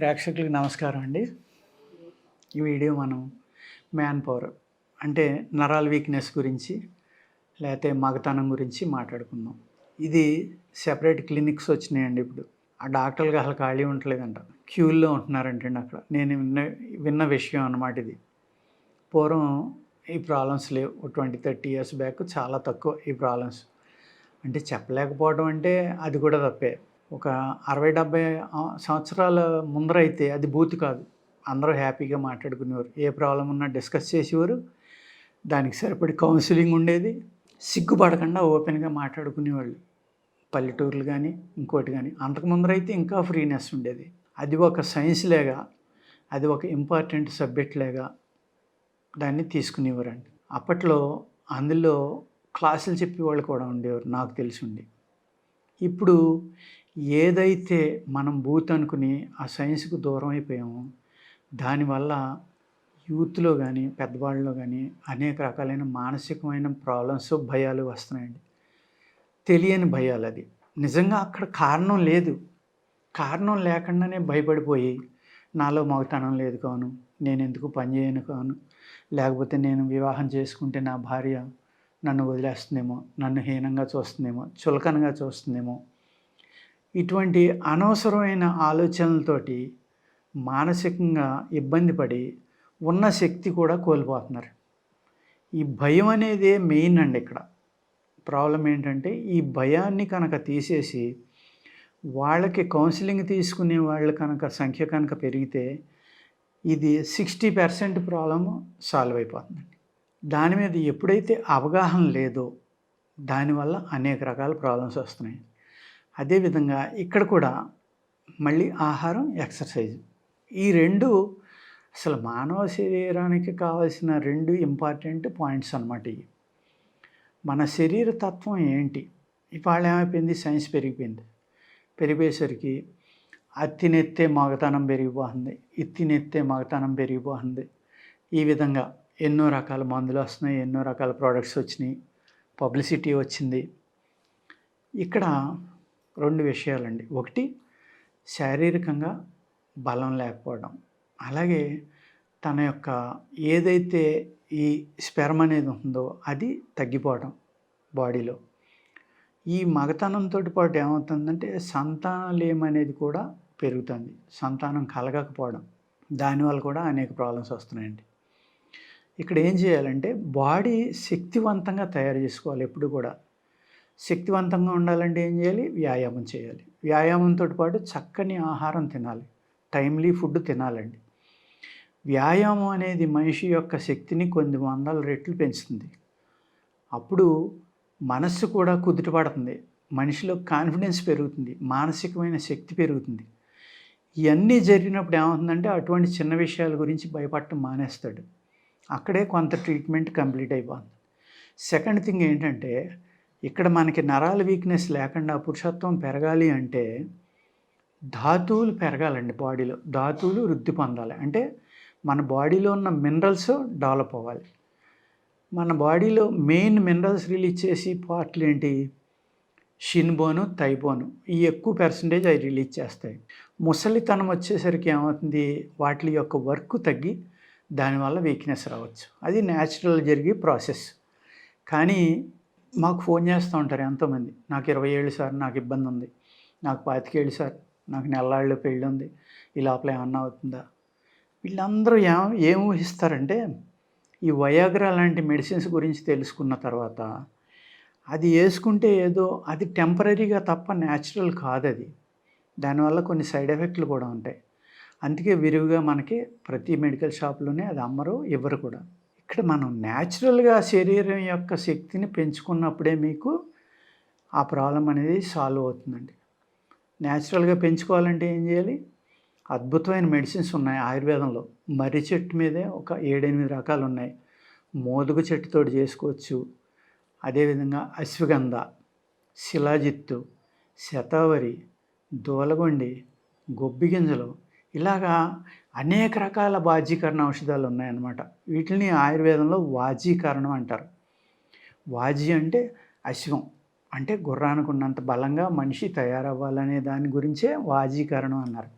ప్రేక్షకులకి నమస్కారం అండి. ఈ వీడియో మనం మ్యాన్ పవర్ అంటే నరాల వీక్‌నెస్ గురించి, లేతే మగతనం గురించి మాట్లాడుకుందాం. ఇది సెపరేట్ క్లినిక్స్ వచ్చినాయండి ఇప్పుడు. ఆ డాక్టర్‌లకి అసలు ఖాళీ ఉండట్లేదంట. క్యూల్లో ఉంటున్నారంటండి అక్కడ. నేను విన్న విషయం అన్నమాట ఇది. పూర్వం ఈ ప్రాబ్లమ్స్ లేవు. 20, 30 ఇయర్స్ బ్యాక్ చాలా తక్కువ ఈ ప్రాబ్లమ్స్. అంటే చెప్పలేకపోవడం అంటే అది కూడా తప్పే. ఒక 60, 70 సంవత్సరాల ముందరైతే అది బూత్ కాదు. అందరూ హ్యాపీగా మాట్లాడుకునేవారు. ఏ ప్రాబ్లమ్ ఉన్నా డిస్కస్ చేసేవారు. దానికి సరిపడి కౌన్సిలింగ్ ఉండేది. సిగ్గుపడకుండా ఓపెన్‌గా మాట్లాడుకునేవాళ్ళు. పల్లెటూర్లు గానీ, ఇంకోటి గానీ. అంతకు ముందరైతే ఇంకా ఫ్రీనెస్ ఉండేది. అది ఒక సైన్స్ లాగా, అది ఒక ఇంపార్టెంట్ సబ్జెక్ట్ లాగా దాన్ని తీసుకునేవారండి. అప్పట్లో అందులో క్లాసులు చెప్పేవాళ్ళు కూడా ఉండేవారు నాకు తెలిసుండి. ఇప్పుడు ఏదైతే మనం బూత్ అనుకుని ఆ సైన్స్‌కు దూరం అయిపోయామో, దానివల్ల యూత్‌లో గానీ, పెద్దవాళ్ళలో గానీ అనేక రకాలైన మానసికమైన ప్రాబ్లమ్స్, భయాలు వస్తున్నాయండి. తెలియని భయాలది. నిజంగా అక్కడ కారణం లేదు. కారణం లేకుండానే భయపడిపోయి, నాలో మగతనం లేదు కాను, నేనెందుకు పని చేయను కాను, లేకపోతే నేను వివాహం చేసుకుంటే నా భార్య నన్ను వదిలేస్తుందేమో, నన్ను హీనంగా చూస్తుందేమో, చులకనగా చూస్తుందేమో, ఇటువంటి అనవసరమైన ఆలోచనలతోటి మానసికంగా ఇబ్బంది పడి ఉన్న శక్తి కూడా కోల్పోతున్నారు. ఈ భయం అనేదే మెయిన్ అండి ఇక్కడ. ప్రాబ్లమ్ ఏంటంటే ఈ భయాన్ని కనుక తీసేసి వాళ్ళకి కౌన్సిలింగ్ తీసుకునే వాళ్ళు కనుక సంఖ్య కనుక పెరిగితే ఇది 60% ప్రాబ్లమ్ సాల్వ్ అయిపోతుందండి. దాని మీద ఎప్పుడైతే అవగాహన లేదో దానివల్ల అనేక రకాల ప్రాబ్లమ్స్ వస్తున్నాయి. అదేవిధంగా ఇక్కడ కూడా మళ్ళీ ఆహారం, ఎక్సర్సైజ్ ఈ 2 అసలు మానవ శరీరానికి కావాల్సిన 2 ఇంపార్టెంట్ పాయింట్స్ అన్నమాట ఇవి. మన శరీర తత్వం ఏంటి? ఇవాళ ఏమైపోయింది, సైన్స్ పెరిగిపోయింది. పెరిగిపోయేసరికి అది తినేత్తే మగతనం పెరిగిపోతుంది, ఇది తినేత్తే మగతనం పెరిగిపోతుంది. ఈ విధంగా ఎన్నో రకాల మందులు వస్తున్నాయి, ఎన్నో రకాల ప్రోడక్ట్స్ వచ్చినాయి, పబ్లిసిటీ వచ్చింది. ఇక్కడ 2 విషయాలండి. ఒకటి శారీరకంగా బలం లేకపోవడం, అలాగే తన యొక్క ఏదైతే ఈ స్పెర్మ్ అనేది ఉందో అది తగ్గిపోవడం బాడీలో. ఈ మగతనంతో పాటు ఏమవుతుందంటే సంతానలేమి అనేది కూడా పెరుగుతుంది. సంతానం కలగకపోవడం, దానివల్ల కూడా అనేక ప్రాబ్లమ్స్ వస్తున్నాయండి. ఇక్కడ ఏం చేయాలంటే బాడీ శక్తివంతంగా తయారు చేసుకోవాలి ఎప్పుడు కూడా. శక్తివంతంగా ఉండాలంటే ఏం చేయాలి? వ్యాయామం చేయాలి. వ్యాయామంతో పాటు చక్కని ఆహారం తినాలి. టైమ్లీ ఫుడ్ తినాలండి. వ్యాయామం అనేది మనిషి యొక్క శక్తిని కొన్ని వందల రెట్లు పెంచుతుంది. అప్పుడు మనస్సు కూడా కుదుటపడుతుంది. మనిషిలో కాన్ఫిడెన్స్ పెరుగుతుంది. మానసికమైన శక్తి పెరుగుతుంది. ఇవన్నీ జరిగినప్పుడు ఏమవుతుందంటే అటువంటి చిన్న విషయాల గురించి భయపడటం మానేస్తాడు. అక్కడే కొంత ట్రీట్మెంట్ కంప్లీట్ అయిపోతుంది. సెకండ్ థింగ్ ఏంటంటే ఇక్కడ మనకి నరాల వీక్‌నెస్ లేకుండా పురుషత్వం పెరగాలి అంటే ధాతువులు పెరగాలండి బాడీలో. ధాతువులు వృద్ధి పొందాలి. అంటే మన బాడీలో ఉన్న మినరల్స్ డెవలప్ అవ్వాలి. మన బాడీలో మెయిన్ మినరల్స్ రిలీజ్ చేసే పార్ట్లు ఏంటి? షిన్ బోను, థై బోను. ఈ ఎక్కువ పర్సెంటేజ్ అవి రిలీజ్ చేస్తాయి. ముసలితనం వచ్చేసరికి ఏమవుతుంది? వాటి యొక్క వర్క్ తగ్గి దానివల్ల వీక్‌నెస్ రావచ్చు. అది న్యాచురల్ జరిగే ప్రాసెస్. కానీ మాకు ఫోన్ చేస్తూ ఉంటారు ఎంతోమంది. నాకు 20 ఏళ్ళు సార్, నాకు ఇబ్బంది ఉంది. నాకు 25 ఏళ్ళు సార్, నాకు నెల్లాళ్ళు పెళ్ళి ఉంది. ఈ లోపల ఏమన్నా అవుతుందా? వీళ్ళందరూ ఏం ఊహిస్తారంటే ఈ వయాగ్రా లాంటి మెడిసిన్స్ గురించి తెలుసుకున్న తర్వాత అది వేసుకుంటే ఏదో అది టెంపరరీగా తప్ప న్యాచురల్ కాదది. దానివల్ల కొన్ని సైడ్ ఎఫెక్ట్లు కూడా ఉంటాయి. అందుకే విరివిగా మనకి ప్రతి మెడికల్ షాప్‌లోనే అది అమ్మరు, ఇవ్వరు కూడా. ఇక్కడ మనం న్యాచురల్‌గా శరీరం యొక్క శక్తిని పెంచుకున్నప్పుడే మీకు ఆ ప్రాబ్లమ్ అనేది సాల్వ్ అవుతుందండి. న్యాచురల్‌గా పెంచుకోవాలంటే ఏం చేయాలి? అద్భుతమైన మెడిసిన్స్ ఉన్నాయి ఆయుర్వేదంలో. మర్రి చెట్టు మీదే ఒక 7, 8 రకాలు ఉన్నాయి. మోదుగ చెట్టుతోటి చేసుకోవచ్చు. అదేవిధంగా అశ్వగంధ, శిలాజిత్తు, శతావరి, దూలగొండి, గొబ్బి గింజలు ఇలాగా అనేక రకాల బాజీకరణ ఔషధాలు ఉన్నాయన్నమాట. వీటిని ఆయుర్వేదంలో వాజీకరణం అంటారు. వాజీ అంటే అశ్వం, అంటే గుర్రానికి ఉన్నంత బలంగా మనిషి తయారవ్వాలనే దాని గురించే వాజీకరణం అన్నారు.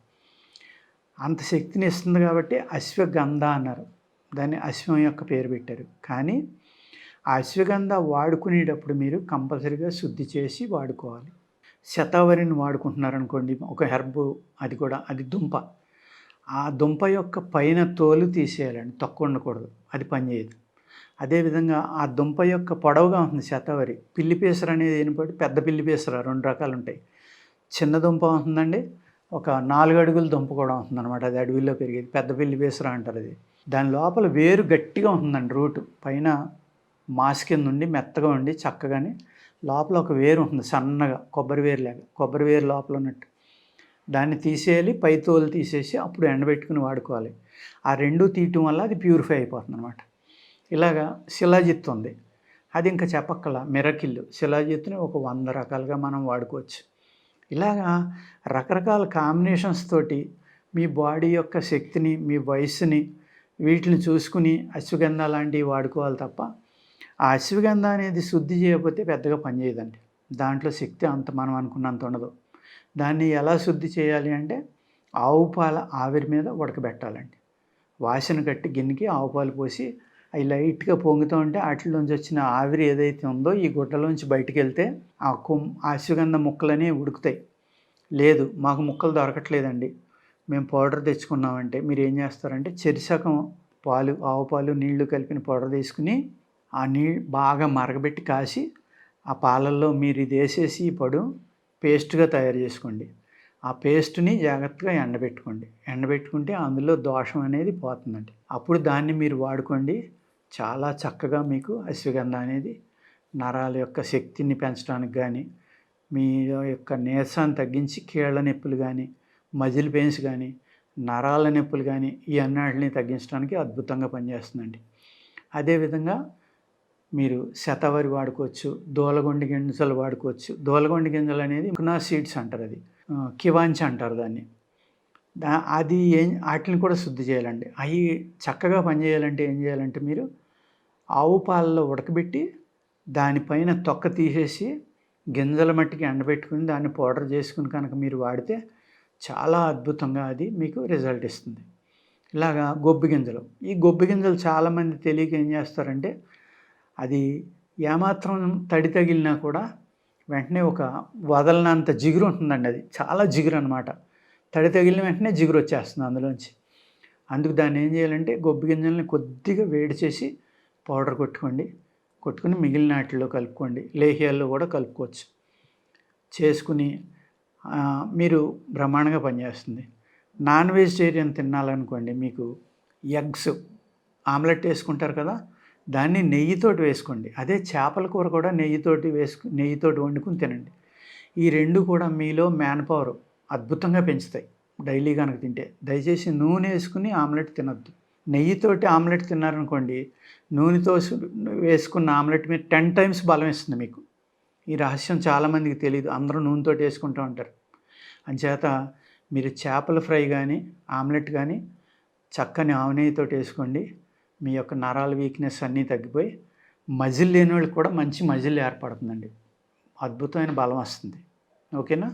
అంత శక్తిని ఇస్తుంది కాబట్టి అశ్వగంధ అన్నారు. దాన్ని అశ్వం యొక్క పేరు పెట్టారు. కానీ ఆ అశ్వగంధ వాడుకునేటప్పుడు మీరు కంపల్సరీగా శుద్ధి చేసి వాడుకోవాలి. శతావరిని వాడుకుంటున్నారనుకోండి, ఒక హెర్బ్, అది దుంప. ఆ దుంప యొక్క పైన తోలు తీసేయాలండి, తొక్క ఉండకూడదు, అది పనిచేయదు. అదేవిధంగా ఆ దుంప యొక్క పొడవుగా ఉంటుంది శతావరి. పిల్లి పేసర అనేది ఏనిపడి పెద్ద పిల్లి పేసర 2 రకాలు ఉంటాయి. చిన్న దుంప ఉంటుందండి, ఒక 4 అడుగుల దుంప కూడా ఉంటుందన్నమాట. అది అడవిలో పెరిగేది, పెద్ద పిల్లి పేసర అంటారు అది. దాని లోపల వేరు గట్టిగా ఉంటుందండి, రూటు పైన మాస్ కింద ఉండి మెత్తగా ఉండి చక్కగాని లోపల ఒక వేరు ఉంటుంది సన్నగా, కొబ్బరి వేరులాగా, కొబ్బరి వేరు లోపల ఉన్నట్టు. దాన్ని తీసేయాలి, పై తోలు తీసేసి అప్పుడు ఎండబెట్టుకుని వాడుకోవాలి. ఆ రెండు తీయటం వల్ల అది ప్యూరిఫై అయిపోతుంది అనమాట. ఇలాగా శిలాజిత్ ఉంది, అది ఇంకా చెప్పక్కల మిరకిల్. శిలాజిత్తుని ఒక 100 రకాలుగా మనం వాడుకోవచ్చు. ఇలాగా రకరకాల కాంబినేషన్స్ తోటి మీ బాడీ యొక్క శక్తిని, మీ వయస్సుని, వీటిని చూసుకుని అశ్వగంధ లాంటివి వాడుకోవాలి తప్ప ఆ అశ్వగంధ అనేది శుద్ధి చేయకపోతే పెద్దగా పనిచేయదండి. దాంట్లో శక్తి అంత మనం అనుకున్నంత ఉండదు. దాన్ని ఎలా శుద్ధి చేయాలి అంటే ఆవు పాల ఆవిరి మీద ఉడకబెట్టాలండి. వాసన కట్టి గిన్నెకి ఆవు పాలు పోసి అవి లైట్గా పొంగుతూ ఉంటే వాటిలోంచి వచ్చిన ఆవిరి ఏదైతే ఉందో ఈ గుడ్డలోంచి బయటికి వెళ్తే ఆ అశ్వగంధ ముక్కలని ఉడుకుతాయి. లేదు మాకు ముక్కలు దొరకట్లేదండి, మేము పౌడర్ తెచ్చుకున్నామంటే మీరు ఏం చేస్తారంటే చెరిసగం పాలు, ఆవు పాలు, నీళ్లు కలిపిన పౌడర్ తీసుకుని ఆ నీళ్ళు బాగా మరగబెట్టి కాసి ఆ పాలల్లో మీరు ఇది వేసేసి పేస్ట్గా తయారు చేసుకోండి. ఆ పేస్ట్ని జాగ్రత్తగా ఎండబెట్టుకుంటే అందులో దోషం అనేది పోతుందండి. అప్పుడు దాన్ని మీరు వాడుకోండి. చాలా చక్కగా మీకు అశ్వగంధ అనేది నరాల యొక్క శక్తిని పెంచడానికి కానీ, మీ యొక్క నీరసాన్ని తగ్గించి కీళ్ళ నొప్పులు కానీ, మజిల్ పెయిన్స్ కానీ, నరాల నొప్పులు కానీ ఈ అన్నిటిని తగ్గించడానికి అద్భుతంగా పనిచేస్తుందండి. అదేవిధంగా మీరు శతావరి వాడుకోవచ్చు, దూలగొండి గింజలు వాడుకోవచ్చు. దూలగొండి గింజలు అనేది కునా సీడ్స్ అంటారు, అది కివాంచి అంటారు దాన్ని. అది వాటిని కూడా శుద్ధి చేయాలండి. అవి చక్కగా పనిచేయాలంటే ఏం చేయాలంటే మీరు ఆవు పాలలో ఉడకబెట్టి దానిపైన తొక్క తీసేసి గింజల మట్టికి ఎండబెట్టుకుని దాన్ని పౌడర్ చేసుకుని కనుక మీరు వాడితే చాలా అద్భుతంగా అది మీకు రిజల్ట్ ఇస్తుంది. ఇలాగా గొబ్బి గింజలు, ఈ గొబ్బి గింజలు చాలామంది తెలియక ఏం చేస్తారంటే అది ఏమాత్రం తడి తగిలినా కూడా వెంటనే ఒక వదలనంత జిగురు ఉంటుందండి. అది చాలా జిగురు అనమాట. తడి తగిలిన వెంటనే జిగురు వచ్చేస్తుంది అందులోంచి. అందుకు దాన్ని ఏం చేయాలంటే గొబ్బి గింజల్ని కొద్దిగా వేడి చేసి పౌడర్ కొట్టుకుని మిగిలిన వాటిలో కలుపుకోండి. లేహ్యాల్లో కూడా కలుపుకోవచ్చు. చేసుకుని మీరు బ్రహ్మాండంగా పనిచేస్తుంది. నాన్ వెజిటేరియన్ తినాలనుకోండి, మీకు ఎగ్స్ ఆమ్లెట్ వేసుకుంటారు కదా, దాన్ని నెయ్యితోటి వేసుకోండి. అదే చేపల కూర కూడా నెయ్యితోటి వండుకుని తినండి. ఈ రెండు కూడా మీలో మ్యాన్ పవర్ అద్భుతంగా పెంచుతాయి డైలీ కనుక తింటే. దయచేసి నూనె వేసుకుని ఆమ్లెట్ తినొద్దు. నెయ్యితోటి ఆమ్లెట్ తిన్నారనుకోండి, నూనెతో వేసుకున్న ఆమ్లెట్ మీద 10 టైమ్స్ బలం ఇస్తుంది మీకు. ఈ రహస్యం చాలామందికి తెలియదు, అందరూ నూనెతోటి వేసుకుంటూ ఉంటారు. అంచేత మీరు చేపల ఫ్రై కానీ ఆమ్లెట్ కానీ చక్కని ఆవు నెయ్యితోటి వేసుకోండి. మీ యొక్క నరాల వీక్నెస్ అన్నీ తగ్గిపోయి మజిల్ లేని వాళ్ళకి కూడా మంచి మజిల్ ఏర్పడుతుందండి. అద్భుతమైన బలం వస్తుంది. ఓకేనా?